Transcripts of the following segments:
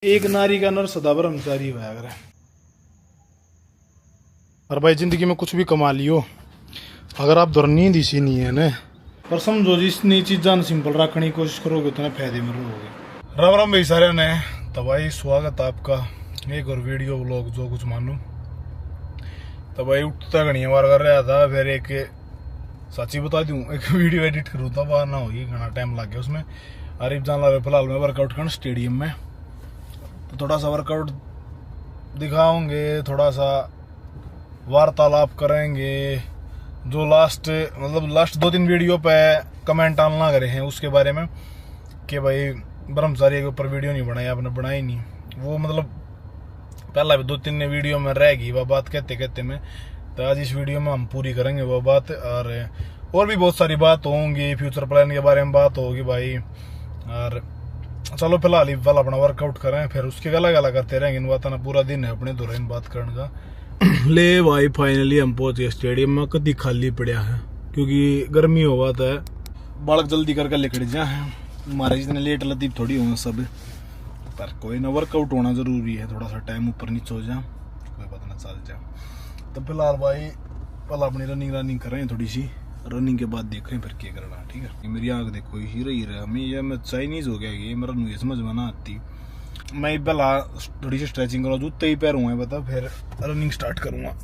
एक नारी का नर सदा ब्रह्मचारी होया करे। और भाई जिंदगी में कुछ भी कमा लियो, अगर आप दौर नींद इसी नहीं है ना, पर समझो जितनी चीज़ा सिंपल रखने की कोशिश करोगे उतने फायदे में रहोगे। राम राम भाई सारे ने। तो भाई स्वागत आपका एक और वीडियो व्लॉग जो कुछ मानू। तो भाई उठता घनी बार कर रहा था, फिर एक सच्ची बता दूं एक वीडियो एडिट करूँ था, बाहर ना होगी, घना टाइम लग गया उसमें। अरिफ जान लगा फिलहाल मैं वर्कआउट करना स्टेडियम में, तो थोड़ा सा वर्कआउट दिखाओगे, थोड़ा सा वार्तालाप करेंगे। जो लास्ट 2-3 वीडियो पे कमेंट आना करे हैं उसके बारे में कि भाई ब्रह्मचारी के ऊपर वीडियो नहीं बनाई, आपने बनाई नहीं। वो पहला भी 2-3 वीडियो में रह गई वह बात कहते कहते में, तो आज इस वीडियो में हम पूरी करेंगे वो बात। और भी बहुत सारी बात होंगी, फ्यूचर प्लान के बारे में बात होगी भाई। और चलो फिलहाल ही वाला अपना वर्कआउट करें, फिर उसके गला गला करते रहेंगे। इन बात ना पूरा दिन है अपने दौरान बात करने का। ले भाई फाइनली हम पहुंच गए स्टेडियम में, कभी खाली पड़ा है क्योंकि गर्मी हो बात है, बालक जल्दी करके लिखड़ जा है। हमारे जितने लेट लतीफ थोड़ी होंगे सब, पर कोई ना, वर्कआउट होना जरूरी है। थोड़ा सा टाइम ऊपर नीचे हो जा, कोई बात ना, चल जा। तो फिलहाल भाई पहला अपनी रनिंग करें थोड़ी सी, रनिंग के बाद देखें फिर क्या करना। ठीक है, मेरी आँख देखो ही रही रहा हमें, ये मैं चाइनीज हो गया ये मेरा, मुझे समझ में ना आती। मैं पहला थोड़ी सी स्ट्रेचिंग करूँ, जूते ही पैर हुए बता, फिर रनिंग स्टार्ट करूँगा।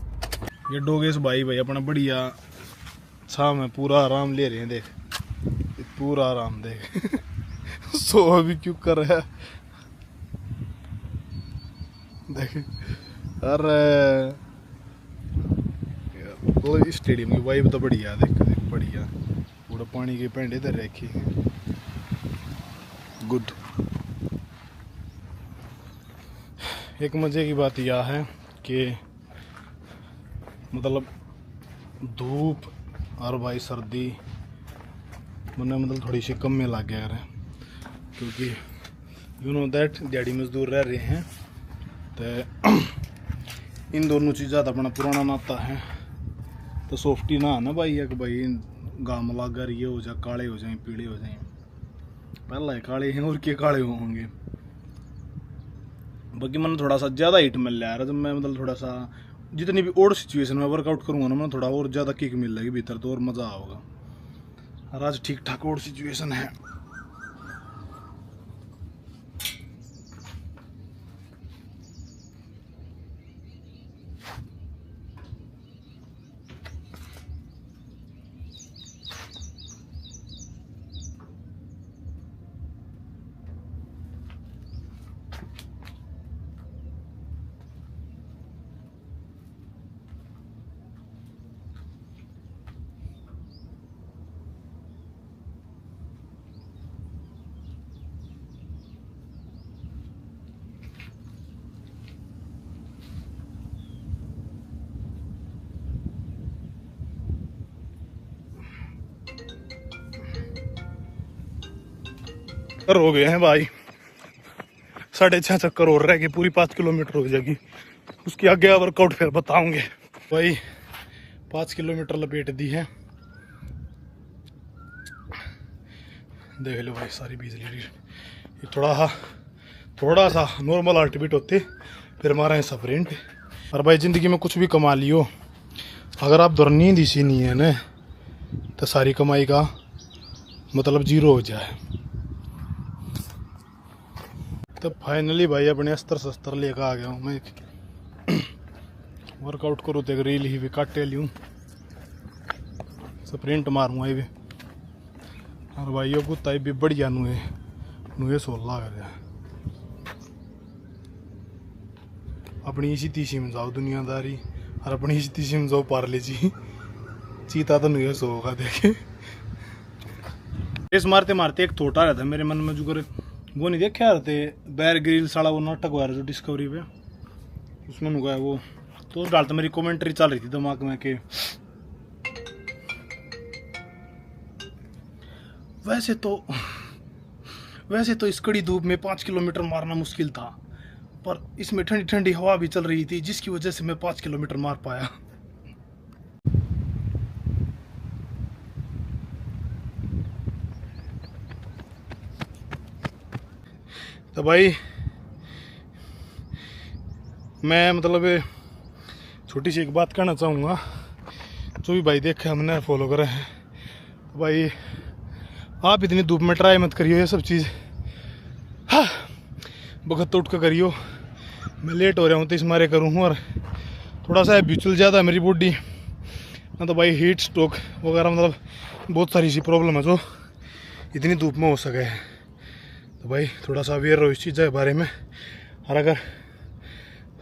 ये डोगेश भाई अपना बढ़िया छा में पूरा आराम ले रहे हैं, देख पूरा आराम देख सो अभी क्यों कर रहा है देख। अरे स्टेडियम की वाइब तो बढ़िया, देख बढ़िया, पूरा पानी के पेंडे इधर रखे हैं, गुड। एक मजे की बात यह है कि धूप और भाई सर्दी मैंने थोड़ी सी कम में लग गया है, क्योंकि यू नो दैट दिहाड़ी मजदूर रह रहे हैं, तो इन दोनों चीज़ा तो अपना पुराना नाता है। तो सॉफ्टी ना ना भाई है कि भाई गाम लागर ये हो जाए, काले हो जाए, पीले हो जाए। पहला है काले हैं और क्या काले होंगे। बाकी मैंने थोड़ा सा ज़्यादा हिट मिल रहा है, जब मैं थोड़ा सा जितनी भी और सिचुएशन में वर्कआउट करूँगा ना, मैं थोड़ा और ज़्यादा किक मिल जाएगी भीतर, तो और मज़ा होगा। और आज ठीक ठाक और सिचुएशन है। हो गए हैं भाई 6.5 चक्कर और रह गए, पूरी 5 किलोमीटर हो जाएगी। उसके आगे वर्कआउट फिर बताऊंगे भाई। 5 किलोमीटर लपेट दी है, देख लो भाई सारी बिजली। ये थोड़ा सा नॉर्मल हार्ट बीट होते फिर हमारा है स्प्रिंट। और भाई जिंदगी में कुछ भी कमा लियो, अगर आप दौर नींद इसी नहीं है ना, तो सारी कमाई का जीरो हो जाए। तो फाइनली भाई अपने अस्तर शस्त्र लेकर आ गया हूँ मैं। वर्कआउट करूँ तो रील ही भी काटे लूँ, स्प्रिंट मारूँगा ये भी। और भाई ये कुत्ता भी बढ़िया नुए सोल लग रहा। अपनी इसी तीसी में जाओ दुनियादारी, और अपनी इसी तीसी में जाओ पार्ले जी। चीता तो नुए सोगा देखे। रेस मारते मारते एक थोट आ रहा था मेरे मन में, जो करे वो नहीं देखा यार थे बैर ग्रिल साला वो नाटक हुआ जो डिस्कवरी पे, उसमें नुका है वो, तो उस डालता मेरी कमेंट्री चल रही थी दिमाग में कि वैसे तो इस कड़ी धूप में 5 किलोमीटर मारना मुश्किल था, पर इसमें ठंडी ठंडी हवा भी चल रही थी, जिसकी वजह से मैं 5 किलोमीटर मार पाया। तो भाई मैं मतलब छोटी सी एक बात कहना चाहूँगा, जो भी भाई देखे हमने फॉलो करे हैं, तो भाई आप इतनी धूप में ट्राई मत करियो ये सब चीज़। हाँ, वक्त उठ कर करियो। मैं लेट हो रहा हूँ तो इस मारे करूँ, और थोड़ा सा हैबिचुअल ज़्यादा है मेरी बॉडी ना, तो भाई हीट स्ट्रोक वगैरह मतलब बहुत सारी सी प्रॉब्लम है जो इतनी धूप में हो सके। तो भाई थोड़ा सा अवेयर रहो इस चीज़ के बारे में। और अगर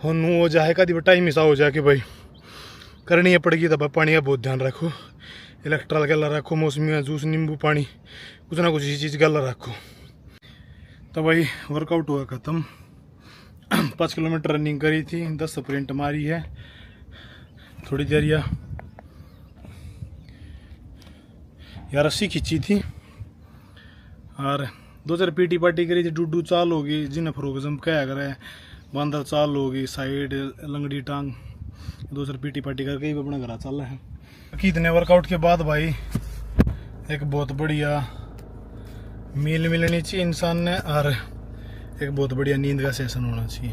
हो जाए का टाइम ऐसा हो जाए कि भाई करनी है पड़ेगी, तो भाई पानी का बहुत ध्यान रखो, इलेक्ट्रॉल गला रखो, मौसमी जूस, नींबू पानी, कुछ ना कुछ इसी चीज़ गला रखो। तो भाई वर्कआउट हुआ ख़त्म। 5 किलोमीटर रनिंग करी थी, 10 स्प्रिंट मारी है, थोड़ी देर या रस्सी खींची थी, और 2-4 पीटी पार्टी करी थी। डूडू चाल होगी, जिन्हें फरोग जम क्या करे, बांदर चाल होगी, साइड लंगड़ी टांग, 2-4 पीटी पार्टी करके ही अपना घर चल रहे हैं। कितने वर्कआउट के बाद भाई एक बहुत बढ़िया मील मिलनी चाहिए इंसान ने, और एक बहुत बढ़िया नींद का सेशन होना चाहिए।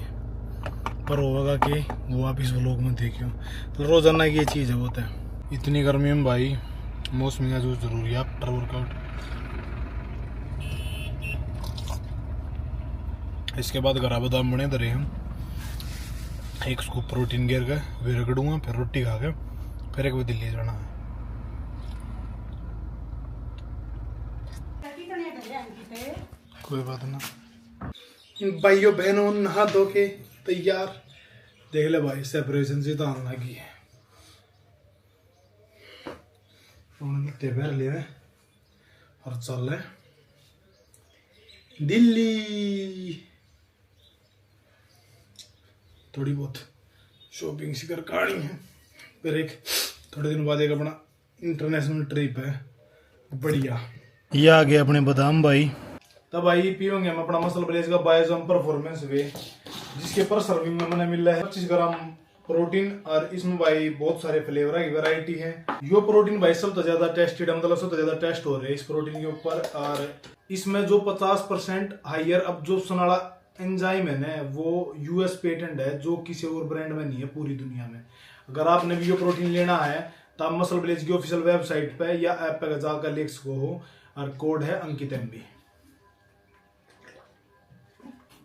पर होगा कि वो आप इस व्लॉग में देखियो, तो रोजाना की ये चीज़ है बहुत है। इतनी गर्मी में भाई मौसमी का जूस जरूरी है आफ्टर वर्कआउट। इसके बाद गरा बादाम बने धरे हम, एक स्कूप प्रोटीन गिर गए, फिर रगड़ूंगा, फिर रोटी खा के फिर एक बजे दिल्ली जाना है। कोई बात ना भाइयों बहनों, नहा धो के तैयार। देख ले भाई सेपरेशन से तो आने लगी है। ले और चल रहे दिल्ली। थोड़ी बहुत शॉपिंग सी कर काढ़ी है, फिर एक थोड़े दिन बाद एक अपना इंटरनेशनल ट्रिप है बढ़िया। ये आ गए अपने बादाम भाई। तब भाई पियोगे हम अपना मसल ब्लेज का बायोजम परफॉर्मेंस वे, जिसके पर सर्विंग में मैंने मिल रहा है 25 ग्राम प्रोटीन, और इसमें भाई बहुत सारे फ्लेवर की वैरायटी है। यो प्रोटीन भाई सबसे ज्यादा टेस्टेड है, मतलब सबसे ज्यादा टेस्ट हो रहे हैं इस प्रोटीन के ऊपर। और इसमें जो 50% हायर अब्जॉर्प्शन वाला एंजाइम है ना, वो यूएस पेटेंट है, जो किसी और ब्रांड में नहीं है पूरी दुनिया में। अगर आपने भी यो प्रोटीन लेना है तो आप मसल ब्लेज की ऑफिशियल वेबसाइट पे या ऐप पे जाकर लिख सको हो, और कोड है अंकित MB।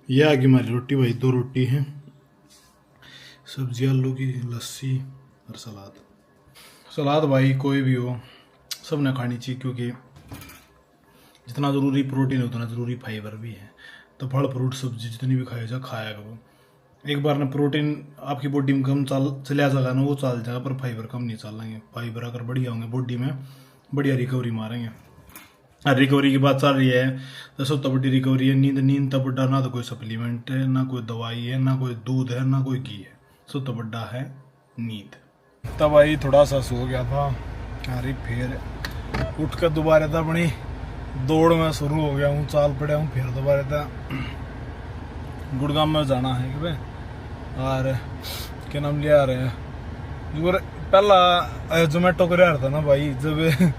ये आगे हमारी रोटी भाई, 2 रोटी है, सब्जी आलू की, लस्सी और सलाद। सलाद भाई कोई भी हो सब ने खानी चाहिए, क्योंकि जितना ज़रूरी प्रोटीन है उतना ज़रूरी फाइबर भी है। तो फल फ्रूट सब्जी जितनी भी खाया जा खाया करो। एक बार ना प्रोटीन आपकी बॉडी में कम चला जाएगा ना, वो चल जाएगा, पर फाइबर कम नहीं चलेंगे। फाइबर अगर बढ़िया होंगे बॉडी में, बढ़िया रिकवरी मारेंगे। रिकवरी की बात चल रही है तो सबसे बड़ी रिकवरी है नींद। नींद तब बड़ा ना तो कोई सप्लीमेंट है, ना कोई दवाई है, ना कोई दूध है, ना कोई घी है, सबसे बड़ा है नींद। तब भाई थोड़ा सा सो गया था, अरे फिर उठ कर दोबारा था अपनी दौड़ में शुरू हो गया हूँ, चाल पड़ा हूँ। फिर दोबारा था गुड़गांव में जाना है कि भाई, और क्या नाम लिया रहे हैं, पहला जोमेटो कर रहा था ना भाई, जब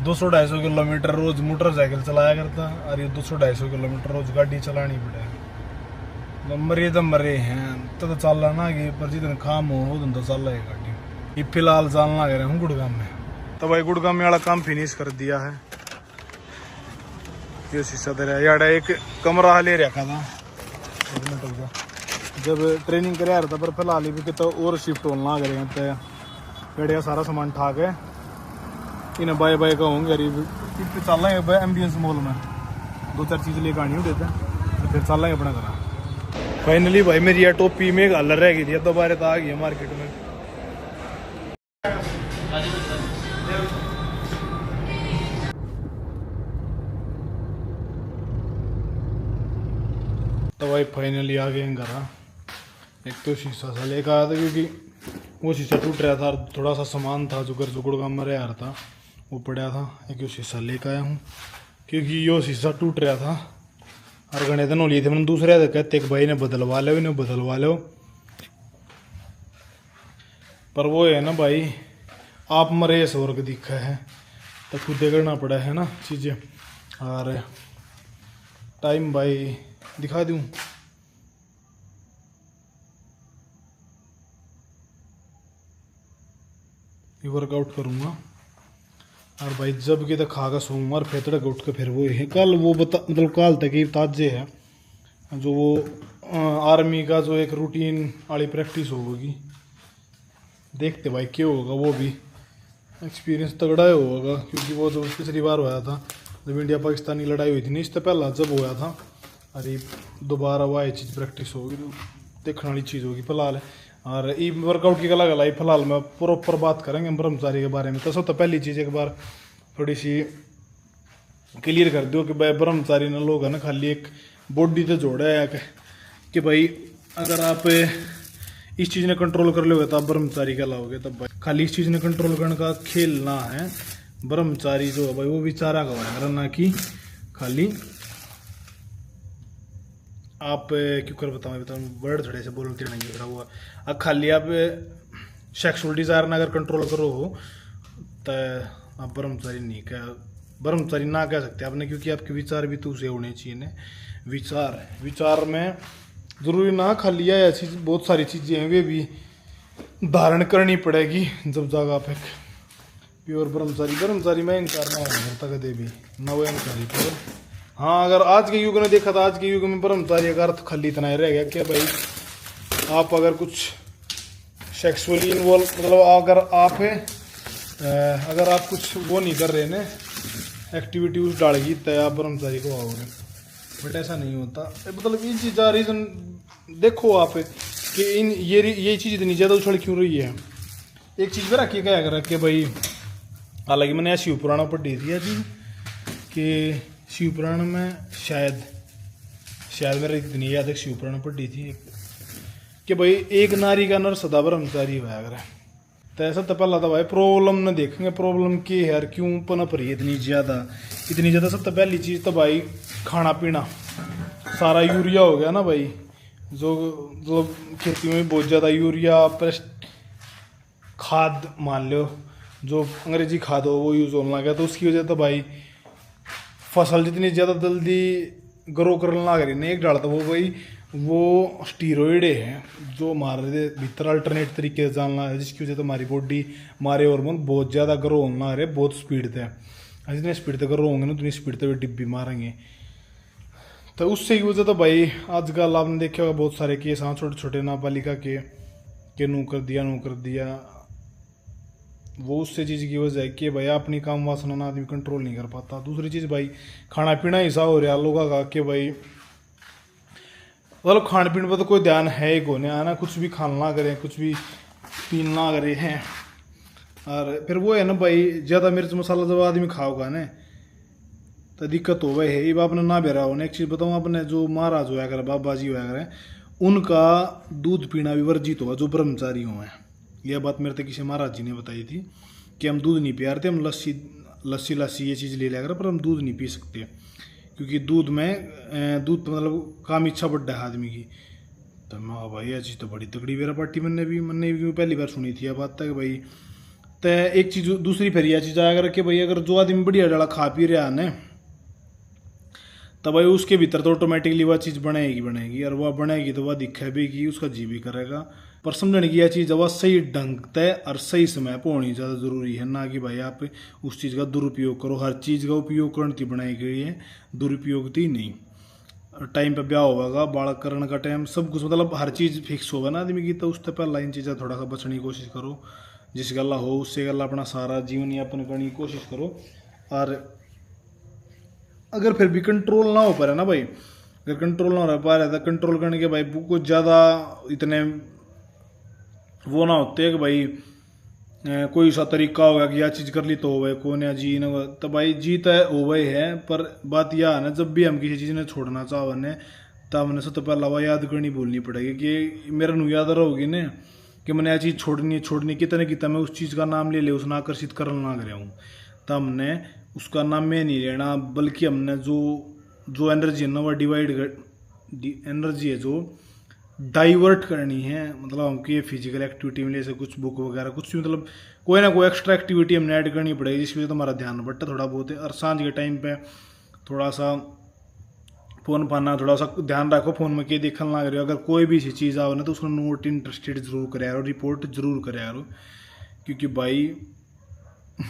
200-250 किलोमीटर रोज मोटरसाइकिल चलाया करता, और ये 200-250 किलोमीटर रोज गाड़ी चलानी पड़े। मरे तो मरे हैं तो चल रहा ना कि, पर जितने काम हो उधन तो चल रहा है गाड़ी। ये फिलहाल चलना कर रहे हूँ गुड़गांव में। तो भाई गुड़गांव में वाला काम फिनिश कर दिया है। ये शीशा दे रहा है यार, एक कमरा ले रखा था जब ट्रेनिंग कर रहा था, पर फिलहाल भी तो और शिफ्ट होना लग रहे हैं। तो बढ़िया सारा सामान ठा के इन्हें बाय बाय का होंगे, गरीब चल रहे हैं एम्बियंस मॉल में, 2-4 चीज़ लेकर आनी होती है, तो फिर चल रहे हैं अपना घर। फाइनली भाई मेरी यार टोपी में हलर रह गई थी, दोबारा तो आ गई है मार्केट में। तो भाई फाइनली आ गए घर। एक तो शीशा सा लेकर आया था, क्योंकि वो शीशा टूट रहा था, थोड़ा सा सामान था जो घर जो गुड़गांव में रह रहा था वो पड़ा था। एक यो शीशा लेकर आया हूँ, क्योंकि यो शीशा टूट रहा था और घने दिन हो लिए थे। मैंने दूसरे कहते एक भाई ने बदलवा लो, इन्हें बदलवा लो, पर वो है ना भाई आप मरे स्वर्ग दिखा है तो खुद करना पड़ा है ना चीज़ें। और टाइम भाई दिखा दूँ ये वर्कआउट करूँगा। और भाई जब के तक खा कर सोऊंगा और फिर तड़क उठ के फिर वो है कल वो मतलब कल तक ही ताजे है जो वो आर्मी का जो एक रूटीन वाली प्रैक्टिस होगी। देखते भाई क्या होगा, वो भी एक्सपीरियंस तगड़ा होगा क्योंकि वो जो पिछली बार हुआ था जब इंडिया पाकिस्तानी लड़ाई हुई थी नहीं, इससे पहला जब हुआ था। अरे दोबारा वह चीज़ प्रैक्टिस होगी तो देखने वाली चीज़ होगी फिलहाल। और ये वर्कआउट की गला गलाई फिलहाल में प्रॉपर बात करेंगे ब्रह्मचारी के बारे में। तो सब तो पहली चीज़ एक बार थोड़ी सी क्लियर कर दो कि भाई ब्रह्मचारी ना लोग है ना खाली एक बॉडी से जोड़ा है कि भाई अगर आप इस चीज़ ने कंट्रोल कर लोगे तो आप ब्रह्मचारी कहलाओगे। तब भाई खाली इस चीज़ ने कंट्रोल करने का खेल ना है। ब्रह्मचारी जो है भाई वो विचारा का है ना कि खाली आप क्यों कर बताऊँ वर्ड थोड़े से बोलते नहीं रहा हुआ। अब खाली आप सेक्सुअल डिज़ायर ना अगर कंट्रोल करो हो तो आप ब्रह्मचारी ना कह सकते आपने, क्योंकि आपके विचार भी तो उसे होने चाहिए ना। विचार में ज़रूरी ना खाली है ऐसी बहुत सारी चीज़ें हैं वे भी धारण करनी पड़ेगी जब जाग आप एक प्योर ब्रह्मचारी में इनकार ना होता कदे भी ना वो इनकारी प्योर। हाँ अगर आज के युग ने देखा था, आज के युग में ब्रह्मचारी का अर्थ खाली इतना ही रह गया कि भाई आप अगर कुछ सेक्सुअली इन्वॉल्व मतलब अगर आप कुछ वो नहीं कर रहे ना एक्टिविटी उस डालेगी तो आप ब्रह्मचारी को आओगे, बट ऐसा नहीं होता। मतलब इन चीज़ का रीज़न देखो आप कि इन ये चीज़ इतनी ज़्यादा उछल क्यों रही है। एक चीज़ पे रखिए क्या कर कि भाई हालांकि मैंने शिव पुराण पढ़ी थी जी कि शिव पुराण में शायद मेरा इतनी याद है शिव पुराण पढ़ी थी कि भाई एक नारी का नर सदा ब्रह्मचारी हुआ अगर तो ऐसा तो पहला तो भाई प्रॉब्लम न देखेंगे प्रॉब्लम की है यार क्यों पनप रही है इतनी ज़्यादा। सब तो पहली चीज़ तो भाई खाना पीना सारा यूरिया हो गया ना भाई, जो खेती में बहुत ज़्यादा यूरिया खाद मान लो जो अंग्रेजी खाद हो वो यूज़ होने लगा तो उसकी वजह तो भाई फसल जितनी ज़्यादा जल्दी ग्रो करने लग रही ना एक डाल तो वो भाई वो स्टीरोइड है जो हमारे भीतर अल्टरनेट तरीके से जानना है जिसकी वजह से हमारी बॉडी हमारे हार्मोन बहुत ज़्यादा ग्रो होने लग रहे बहुत स्पीड से। जितने स्पीड से ग्रो होंगे ना उतनी स्पीड से डिब्बी मारेंगे। तो उससे की वजह तो भाई आजकल आपने देखा होगा बहुत सारे केस हाँ छोटे छोटे नाबालिगा के नू कर दिया वो उससे चीज़ की वजह है कि भाई अपनी काम वासना ना आदमी कंट्रोल नहीं कर पाता। दूसरी चीज़ भाई खाना पीना ऐसा हो रहा लोगों का कि भाई मतलब खाने पीने पर तो कोई ध्यान है ही को नहीं आना, कुछ भी खाना ना करें कुछ भी पीना ना करें हैं। और फिर वो है ना भाई ज़्यादा मिर्च मसाला जब आदमी खाओगा ना तो दिक्कत हो गई है। ये आपने ना बेरा हो एक चीज़ बताऊँ अपने जो महाराज होया करे बाबा जी होया करे उनका दूध पीना भी वर्जित होगा जो ब्रह्मचारी हुए हैं। यह बात मेरे तक किसी महाराज जी ने बताई थी कि हम दूध नहीं पी रहे थे, हम लस्सी ये चीज़ ले लिया कर पर हम दूध नहीं पी सकते क्योंकि दूध मतलब काम इच्छा बढ़ा है आदमी की। तो मैं भाई यह चीज़ तो बड़ी तगड़ी मेरा पार्टी मैंने भी पहली बार सुनी थी यह बात तक भाई। तो एक चीज़ दूसरी फिर यह चीज़ आया कि भाई अगर जो आदमी बढ़िया डाला खा पी रहा है ना तो भाई उसके भीतर तो ऑटोमेटिकली वह चीज़ बनेगी और वह बनेगी तो वह दिखेगी उसका जी भी करेगा। पर समझने की यह चीज़ वह सही ढंग तय और सही समय पर होनी ज़्यादा ज़रूरी है ना कि भाई आप उस चीज़ का दुरुपयोग करो। हर चीज़ का उपयोग करती बनाई गई है दुरुपयोग थी नहीं। टाइम पे ब्याह होगा बालक करने का टाइम सब कुछ मतलब हर चीज़ फिक्स होगा ना आदमी की तो उससे पहला इन चीज़ें थोड़ा सा बचने की कोशिश करो। जिस गला हो उससे गला अपना सारा जीवन यापन करने की कोशिश करो। और अगर फिर भी कंट्रोल ना हो पा रहा ना भाई, अगर कंट्रोल ना हो पा रहा था कंट्रोल करने के भाई कुछ ज़्यादा इतने वो ना होते कि भाई कोई सा तरीका होगा कि यह चीज़ कर ली तो हो गए कौन या जी न तो भाई जी तो हो गए है। पर बात यह है ना जब भी हम किसी चीज़ ने छोड़ना चाहो ने तो हमने सबसे पहला वह याद करनी बोलनी पड़ेगी कि मेरा नू याद रहोगी ना कि मैंने यह चीज़ छोड़नी कितना मैं उस चीज़ का नाम ले उसने आकर्षित करना ना गया हूँ तो हमने उसका नाम में नहीं लेना बल्कि हमने जो एनर्जी है ना वह एनर्जी है जो डाइवर्ट करनी है। मतलब हमको ये फिजिकल एक्टिविटी में जैसे कुछ बुक वगैरह कुछ भी मतलब कोई ना कोई एक्स्ट्रा एक्टिविटी हमने ऐड करनी पड़ेगी जिसकी वजह से हमारा ध्यान बट्टा थोड़ा बहुत है। और सांझ के टाइम पे थोड़ा सा फ़ोन पाना थोड़ा सा ध्यान रखो फ़ोन में क्या देखने लग रहे हो। अगर कोई भी चीज़ आओ ना तो उसको नोट इंटरेस्टेड जरूर कराया और रिपोर्ट जरूर कराया करो क्योंकि भाई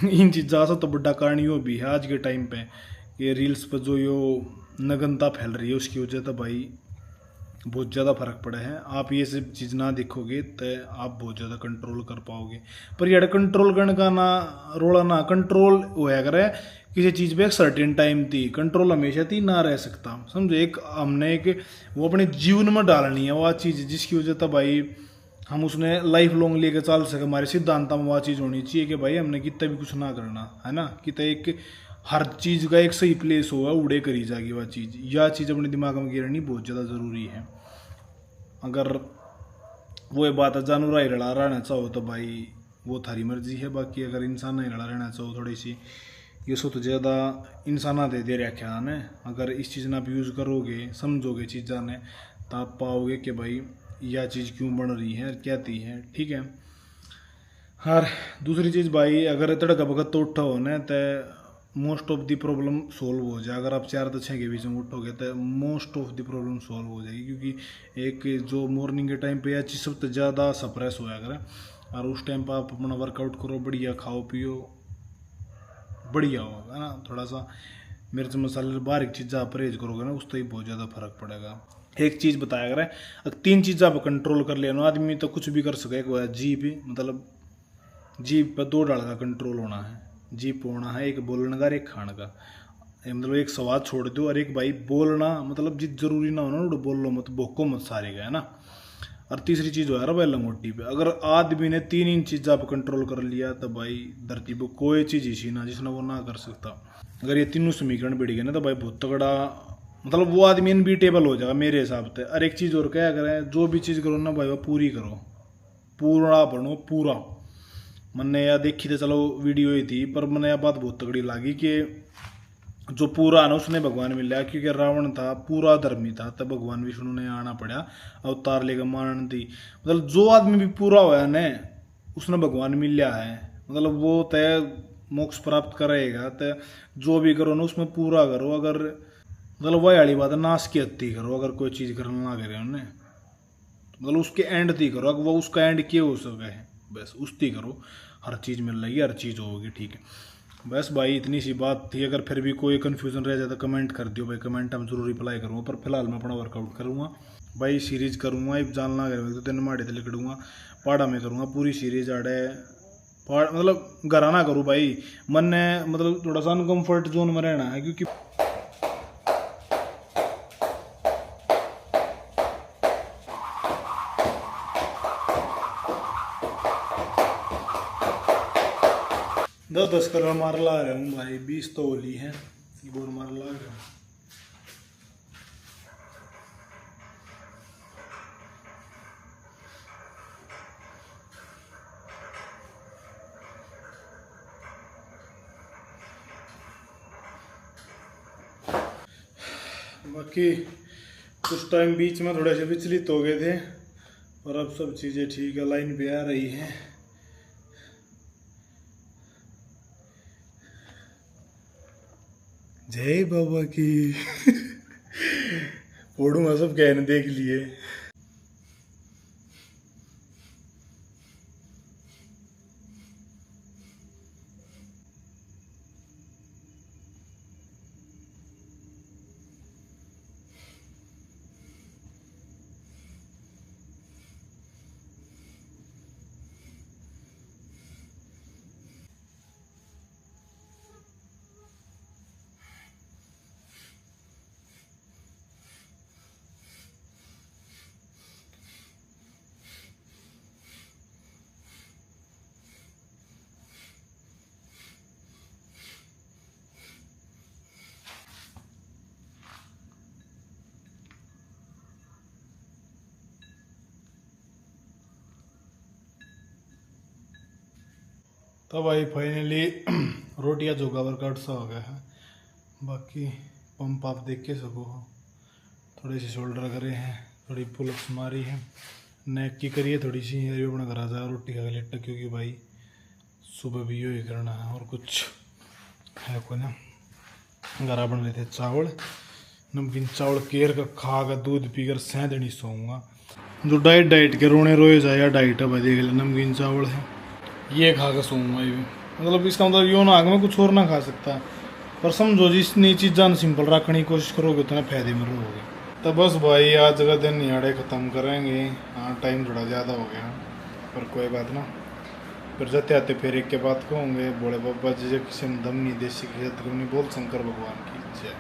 इन चीज़ों का तो बड़ा कारण यो भी है आज के टाइम पे, ये रील्स पर जो यो नग्नता फैल रही है उसकी वजह तो भाई बहुत ज़्यादा फर्क पड़ा है। आप ये सब चीज़ ना देखोगे तो आप बहुत ज़्यादा कंट्रोल कर पाओगे। पर यार कंट्रोल करने का ना रोड़ा ना कंट्रोल होया करे किसी चीज़ पे एक सर्टेन टाइम थी, कंट्रोल हमेशा थी ना रह सकता, समझो। एक हमने एक वो अपने जीवन में डालनी है वो चीज़ जिसकी वजह से भाई हम उसने लाइफ लॉन्ग लेकर चल सके। हमारे सिद्धांत में वह चीज़ होनी चाहिए कि भाई हमने कितना भी कुछ ना करना है ना, कितना एक हर चीज़ का एक सही प्लेस होगा उड़े करी जाएगी वह चीज़। यह चीज़ अपने दिमाग में गिरनी बहुत ज़्यादा ज़रूरी है। अगर वो बात जानवर ही लड़ा रहना चाहो तो भाई वो थारी मर्जी है, बाकी अगर इंसान ही लड़ा रहना चाहो थोड़ी सी ये सो तो ज़्यादा इंसान दे रखा है। अगर इस चीज़ ना आप यूज़ करोगे समझोगे चीज़ा ने तो आप पाओगे कि भाई यह चीज़ क्यों बन रही है क्या थी है, ठीक है। और दूसरी चीज़ भाई अगर तड़का भगत तो उठा हो ना तो most of the problem solve हो जाए। अगर आप 4 से 6 के बीच में उठोगे तो most of the problem solve हो जाएगी, क्योंकि एक जो मॉर्निंग के टाइम पे यह चीज़ सबसे ज़्यादा सप्रेस होया करे और उस टाइम पर आप अपना वर्कआउट करो, बढ़िया खाओ पियो, बढ़िया होगा ना। थोड़ा सा मिर्च मसाले बारीक चीज़ें आप परहेज करोगे ना उससे ही बहुत ज़्यादा फर्क पड़ेगा। एक चीज़ बताया करें, अगर 3 चीज़ें आप कंट्रोल कर लेना आदमी तो कुछ भी कर सके। एक है जीभ, मतलब जीभ पर 2 डाल का कंट्रोल होना है, जीभ होना है एक बोलने का और एक खाने का। मतलब एक स्वाद छोड़ दो और एक भाई बोलना, मतलब जित जरूरी ना होना ना बोल लो मत, भोको मत सारे का, है ना। और तीसरी चीज़ हो यार भाई लंगोटी पे, अगर आदमी ने 3 इन चीज़ आप कंट्रोल कर लिया तो भाई धरती पर कोई चीज़ इसी ना जिसने वो ना कर सकता। अगर ये तीनों समीकरण बढ़ गए ना तो भाई बहुत तगड़ा, मतलब वो आदमी अनबीटेबल हो जाएगा मेरे हिसाब से। और एक चीज़ और क्या करें, जो भी चीज़ करो ना भाई वो पूरी करो, पूरा बनो पूरा। मैंने यह देखी तो चलो वीडियो ही थी, पर मैंने यह बात बहुत तगड़ी लगी कि जो पूरा है ना उसने भगवान मिला, क्योंकि रावण था पूरा धर्मी था तब भगवान विष्णु ने आना पड़ा अवतार लेकर मारन थी। मतलब जो आदमी भी पूरा होया ने उसने भगवान मिला है, मतलब वो तय मोक्ष प्राप्त करेगा। तो जो भी करो ना उसमें पूरा करो। अगर मतलब वही वाली बात है, नाश की हत्ती करो अगर कोई चीज़ करना ना करे उन्हें, मतलब उसके एंड थी करो। अगर वो उसका एंड क्या हो सके बस उसकी करो, हर चीज़ मिल रही है, हर चीज़ होगी, ठीक है। बस भाई इतनी सी बात थी। अगर फिर भी कोई कन्फ्यूज़न रह जाए तो कमेंट कर दियो भाई, कमेंट हम जरूर रिप्लाई करूँगा। पर फिलहाल मैं अपना वर्कआउट करूँगा भाई, सीरीज करूँगा। अब जानना करेंगे तो दिन माड़े तले करूँगा, पहाड़ा में करूँगा पूरी सीरीज आड़े पहाड़, मतलब घर ना करूँ भाई। मन ने मतलब थोड़ा सा अनकम्फर्ट जोन में रहना है, क्योंकि 10-10 करोड़ मार ला रहा हूँ भाई, 20 तो होली है बोर मार ला रहा हूँ। बाकी कुछ टाइम बीच में थोड़े से विचलित हो गए थे, और अब सब चीज़ें ठीक है, लाइन पे आ रही है। जय बाबा की फोड़ूंगा सब कहने देख लिए। तो भाई फाइनली रोटियां जोगा वर्कआउट सा हो गया है। बाकी पंप आप देख के सको, थोड़ी सी शोल्डर करे हैं, थोड़ी पुलअप्स मारी है, नेक की करिए थोड़ी सी, ये भी अपना घर आ जाए रोटी खा के लेट, क्योंकि भाई सुबह भी यही करना है और कुछ है को ना। घर बन रहे थे चावल, नमकीन चावल केर का खा कर दूध पीकर सेंध नहीं सोऊंगा। जो डाइट के रोने रोए जाए डाइट है भाई, देख ले नमकीन चावल है, ये खा के सोऊंगा ये, मतलब इसका मतलब यो ना आगे मैं कुछ और ना खा सकता। पर समझो जितनी चीज़ां सिंपल रखने की कोशिश करोगे उतने फायदे में रहोगे। तो बस भाई आज का दिन निहाड़े ख़त्म करेंगे। हाँ टाइम थोड़ा ज़्यादा हो गया, पर कोई बात ना, फिर जाते आते फिर एक के बात कहूँगे बोले बाबा जी किसी में दम नहीं, देसी की नहीं बोल, शंकर भगवान की जय।